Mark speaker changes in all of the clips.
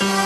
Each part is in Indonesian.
Speaker 1: Ditampakkan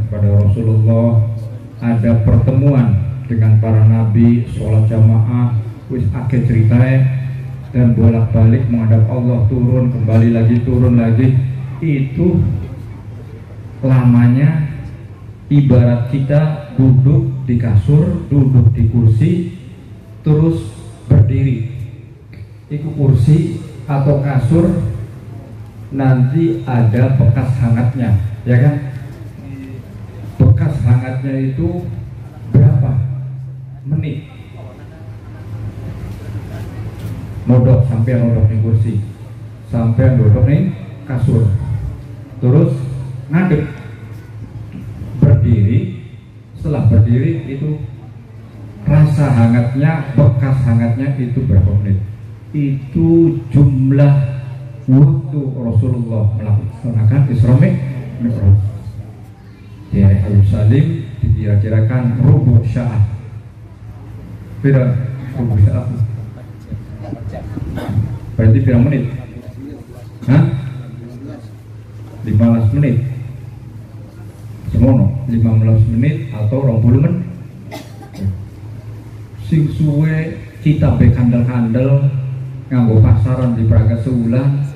Speaker 1: kepada Rasulullah ada pertemuan dengan para nabi, sholat jamaah, wis akeh ceritanya, dan bolak-balik menghadap Allah, turun kembali lagi, turun lagi. Itu lamanya ibarat kita duduk di kasur, duduk di kursi, terus berdiri. Itu kursi atau kasur nanti ada bekas hangatnya, ya kan? Bekas hangatnya itu berapa menit? Nodok sampai nodok nih kursi, sampai nodok nih kasur, terus ngadep berdiri. Setelah berdiri itu rasa hangatnya, bekas hangatnya itu berapa menit? Itu jumlah waktu Rasulullah melaksanakan Isra Mi'raj. Di Yerusalem dikira-kirakan rubuh sya'ah. Beda rubuh sya'ah. Berarti berapa menit? Hah? 15 menit. Semono 15 menit atau 20 menit. Sing suwe kita bekandel-kandel nganggo pasaran di Praga seulang,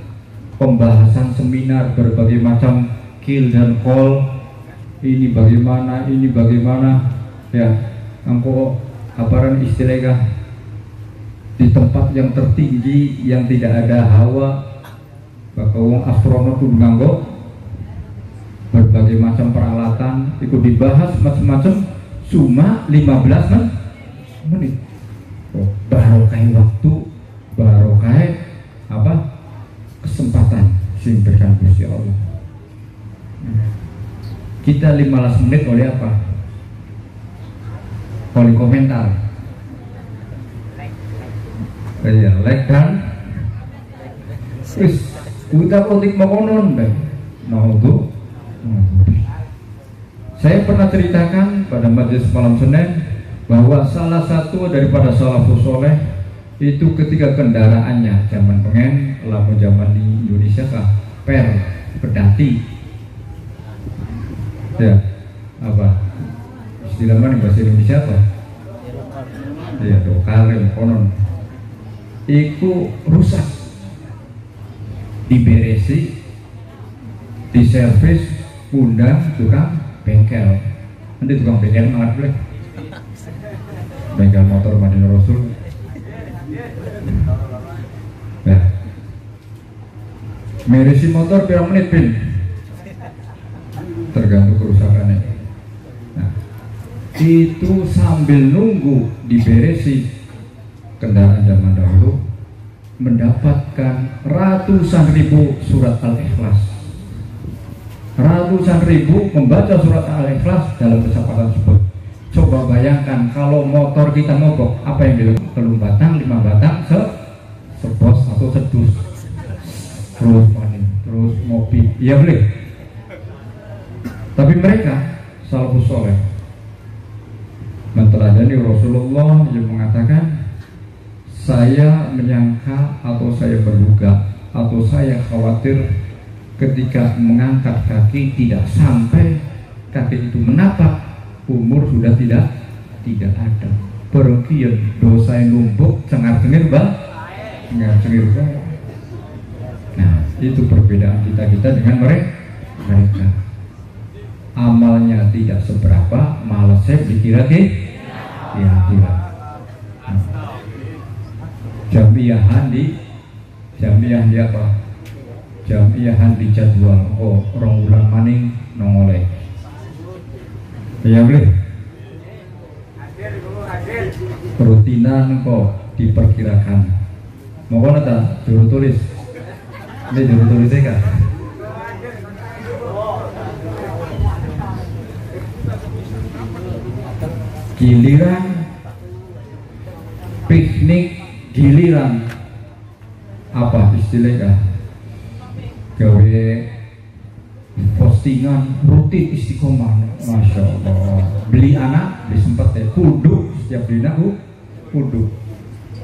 Speaker 1: pembahasan seminar berbagai macam kill dan call. Ini bagaimana ya, engkau kabaran istilahnya di tempat yang tertinggi yang tidak ada hawa, bakal wong astronot kudu nganggo berbagai macam peralatan, ikut dibahas macam-macam, cuma 15 menit. Barokah waktu, barokah apa? Kesempatan sing diberikan Gusti Allah. Kita 15 menit oleh apa? Oleh komentar. Ya, like dan wis kita politik makonon deh. Nah itu saya pernah ceritakan pada majelis malam Senin bahwa salah satu daripada salafus soleh itu ketika kendaraannya zaman pengen, lamun zaman di Indonesia kah per pedati. Ya, apa istilah mana bahasa Indonesia apa? Ya, dokar, konon. Iku rusak, diberesi, diservis, undang tukang bengkel. Nanti tukang bengkel nggak boleh. Bengkel motor Madinah Rasul. Nah, meresi motor berapa menit pin? Tergantung kerusakannya. Nah, itu sambil nunggu diberesi kendaraan zaman dahulu mendapatkan ratusan ribu surat Al-Ikhlas. Ratusan ribu membaca surat Al-Ikhlas dalam kesempatan tersebut. Coba bayangkan kalau motor kita mogok, apa yang dilakukan? Telung batang, 5 batang, sebos atau sedus, terus panik, terus ngopi, ya boleh. Tapi mereka salafus soleh menteladani Rasulullah yang mengatakan, saya menyangka atau saya berduga atau saya khawatir ketika mengangkat kaki tidak sampai kaki itu menapak, umur sudah tidak ada. Pergian dosa yang numpuk cengar-cengir bah, cengar-cengir bah. Nah, itu perbedaan kita dengan mereka. Amalnya tidak seberapa, malasnya dikira-kira. Jamiahan di apa? Jamiahan di jadwal. Oh, orang ulang maning nongoleh. Ya boleh. Rutinan kok diperkirakan. Mau kono ta? Juru tulis. Ini juru tulisnya kan? Giliran piknik, giliran apa istilahnya gawe postingan rutin istiqomah, masya Allah. Beli anak disempet ya, kudu setiap dina kudu.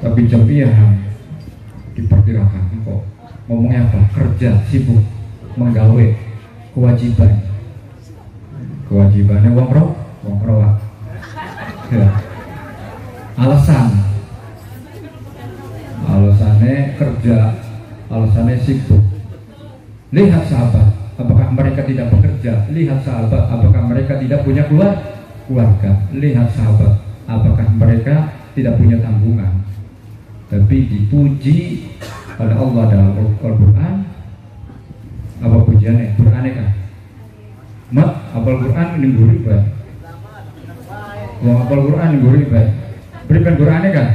Speaker 1: Tapi jampiahan diperkirakan kok ngomongnya apa? Kerja sibuk menggawe kewajibannya wong roh ya. Alasannya kerja, alasannya sibuk. Lihat sahabat, apakah mereka tidak bekerja? Lihat sahabat, apakah mereka tidak punya keluarga? Lihat sahabat, apakah mereka tidak punya tanggungan? Tapi dipuji oleh Allah dalam Al-Quran. Apa pujiannya? Beraneka. Mat, apal Quran ini gurih baik. Wong apal Quran ini gurih baik. Berikan Qurannya kan?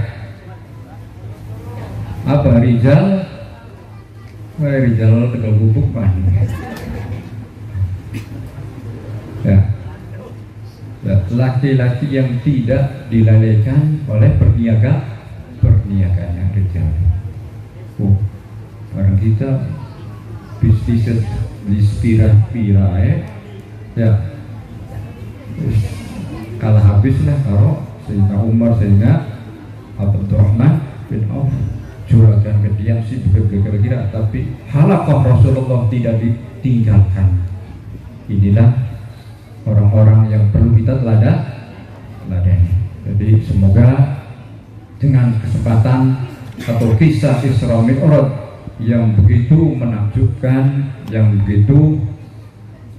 Speaker 1: Apa Rijal? Rijal tegal bubuk pan. Ya. Laki-laki yang tidak dilalaikan oleh perniagaannya Rijal. Orang kita bisnis dispira-pira ya kalah habis lah karo Sayyidina Umar, Sayyidina Abdurrahman bin Auf juragan kediam sih kira-kira, tapi halaqah Rasulullah tidak ditinggalkan. Inilah orang-orang yang perlu kita teladani. Jadi semoga dengan kesempatan atau kisah Isra Mi'raj yang begitu menakjubkan, yang begitu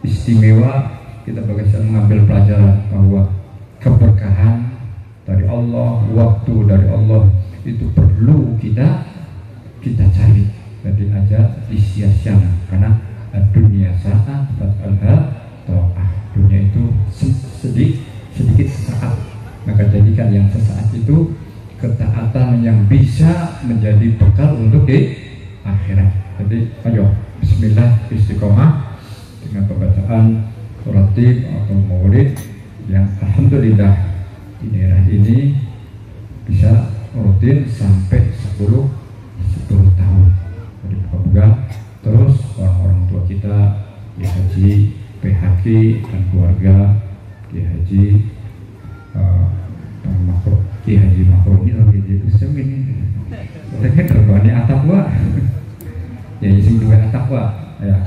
Speaker 1: istimewa, kita bisa mengambil pelajaran bahwa keberkahan dari Allah, waktu dari Allah itu perlu kita cari. Jadi aja disia-siakan, karena dunia saat alha ta'ah, dunia itu sedikit sesaat, maka jadikan yang sesaat itu ketaatan yang bisa menjadi bekal untuk di akhirat. Jadi ayo bismillah istiqomah dengan pembacaan ratib atau maulid yang alhamdulillah di daerah ini bisa rutin sampai 10 tahun. Jadi moga terus orang-orang tua kita Kiai Haji PHK dan keluarga Kiai Haji Kiai Haji Makro ini lagi di Kusem ini. Mereka terbani atapwa. Ya sing duwe atapwa, ya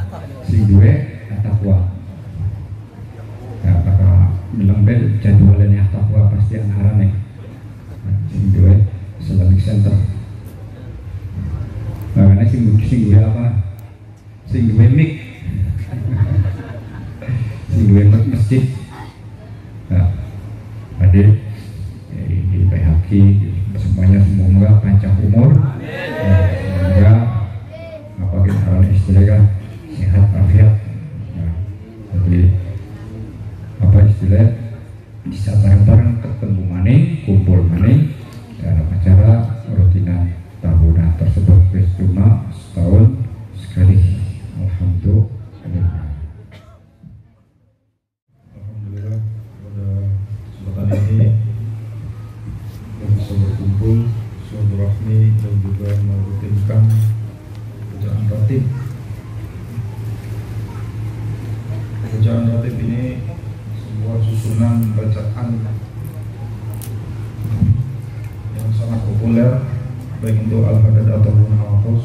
Speaker 1: sing duwe atapwa. Ya bakal bilang bel jadwalnya atapwa pasti anarane. Sing duwe Islamic Center. Karena sing duwe apa? Sing duwe mik. Sing duwe masjid. Nah, hadir di PHK semuanya, semoga panjang umur, semoga apa kita istilahnya sehat afiat. Nah, jadi apa istilah bisa bareng-bareng ketemu maning, kumpul maning dalam acara rutinan tahunan tersebut. Cuma setahun sekali. Alhamdulillah.
Speaker 2: Alhamdulillah pada kesempatan ini bisa berkumpul silaturahmi dan juga merutinkan bacaan ratib. Bacaan ratib ini sebuah susunan bacaan yang sangat populer baik untuk al-hadad ataupun al-hafaz.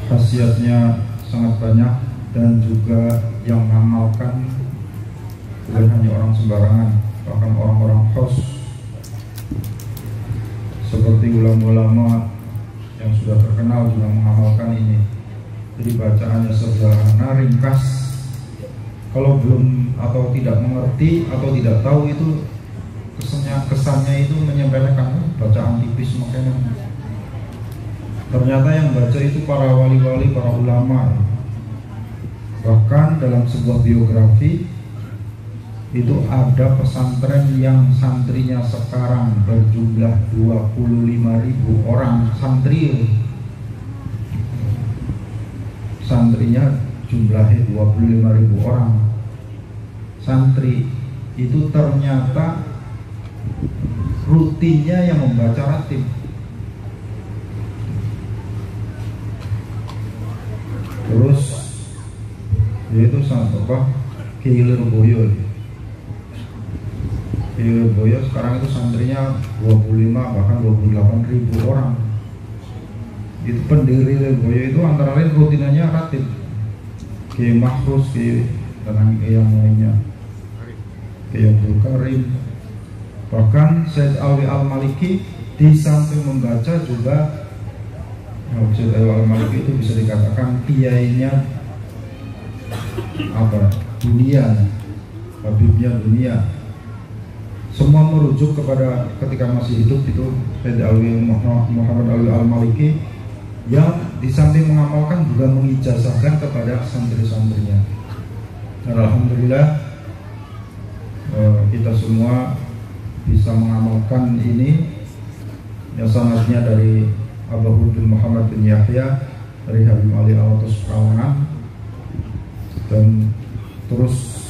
Speaker 2: Khasiatnya sangat banyak dan juga yang mengamalkan bukan hanya orang sembarangan, bahkan orang-orang khos seperti ulama-ulama yang sudah terkenal juga mengamalkan ini. Jadi bacaannya sederhana, ringkas. Kalau belum atau tidak mengerti atau tidak tahu itu kesannya itu menyepelekan, bacaan tipis makanya. Ternyata yang baca itu para wali-wali, para ulama. Bahkan dalam sebuah biografi itu ada pesantren yang santrinya sekarang berjumlah 25.000 orang santri. Santrinya jumlahnya 25.000 orang. Santri itu ternyata rutinnya yang membaca ratib. Terus yaitu Kiai Lirboyo. Kiai Lirboyo sekarang itu santrinya 25 bahkan 28 ribu orang. Itu pendiri Lirboyo itu antara lain rutinannya ratib Kiai Mahrus, Kiai dan yang lainnya, Kiai Abdul Karim. Bahkan Syed Alwi Al-Maliki di samping membaca juga, Syed Alwi Al-Maliki itu bisa dikatakan kiainya dunia, habibnya dunia. Semua merujuk kepada ketika masih hidup itu Syed Alwi Muhammad Alwi Al-Maliki, yang di samping mengamalkan juga mengijazahkan kepada santri-santrinya. Dan alhamdulillah kita semua bisa mengamalkan ini, yang sanadnya dari Abu Hudul Muhammad bin Yahya dari Habib Ali Al-Atas Kawangan, dan terus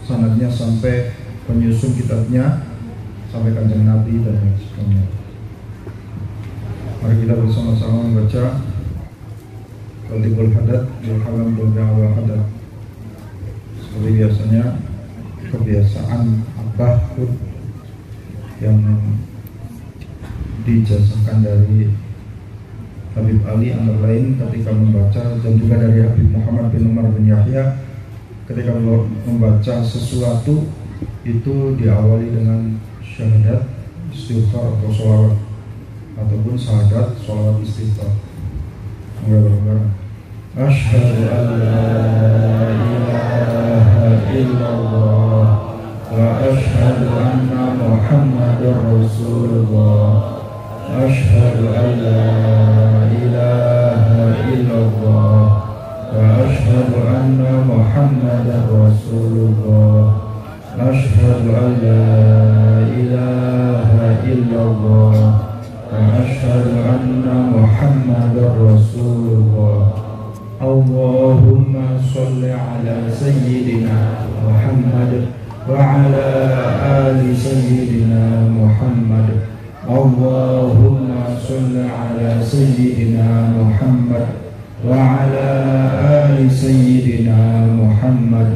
Speaker 2: sanadnya sampai penyusun kitabnya sampai Kanjeng Nabi dan lain sebagainya. Mari kita bersama-sama membaca Al-Tibul Hadat Al-Halam Al Hadat. Seperti biasanya, kebiasaan Abah Hud yang dijazahkan dari Habib Ali antara lain ketika membaca, dan juga dari Habib Muhammad bin Umar bin Yahya ketika membaca sesuatu itu diawali dengan syahadat, istighfar atau sholawat, ataupun syahadat, sholawat, istighfar. Bareng-bareng. Asyhadu an la ilaha illallah wa asyhadu anna Muhammadar Rasulullah. Asyhadu an la ilaha illallah wa asyhadu anna Muhammadar Rasulullah. Asyhadu an la ilaha illallah wa asyhadu anna Muhammadar Rasulullah. Allahumma sholli ala sayyidina Muhammad wa ala ali sayyidina Muhammad. Allahumma sholli ala sayyidina Muhammad wa ala ali sayyidina Muhammad.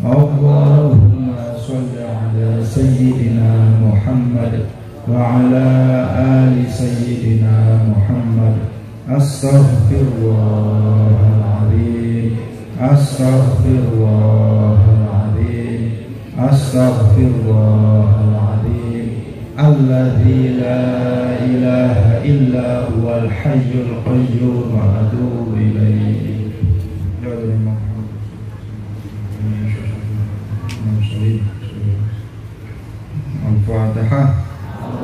Speaker 2: Allahumma sholli ala sayyidina Muhammad wa ala ali sayyidina Muhammad. Astaghfirullahaladzim, astaghfirullahaladzim, astaghfirullahaladzim. Alladzi la ilaha illa huwal hayyul qayyum wa atubu ilaihi. Al-Fatihah.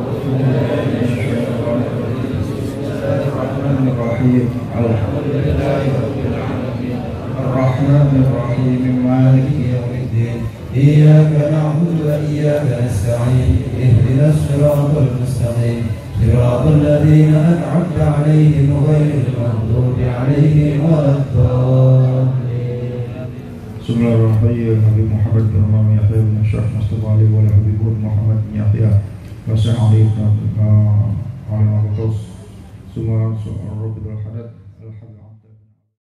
Speaker 2: Bismillahirrahmanirrahim. Alhamdulillahirabbil alamin. Arrahmanir rahim. Maliki yaumiddin. Iyyaka na'budu wa iyyaka nasta'in. Ihdinas siratal mustaqim. Siratal ladzina an'amta 'alaihim ghairil maghdubi 'alaihim waladdallin. Bismillahirrahmanirrahim. Habib Muhammad bin Umar Yahya bin Syekh Mustafa Ali wa Habib Muhammad bin Yahya wa Syekh Ali bin Al-Atas. Semua Rabbul Hadat.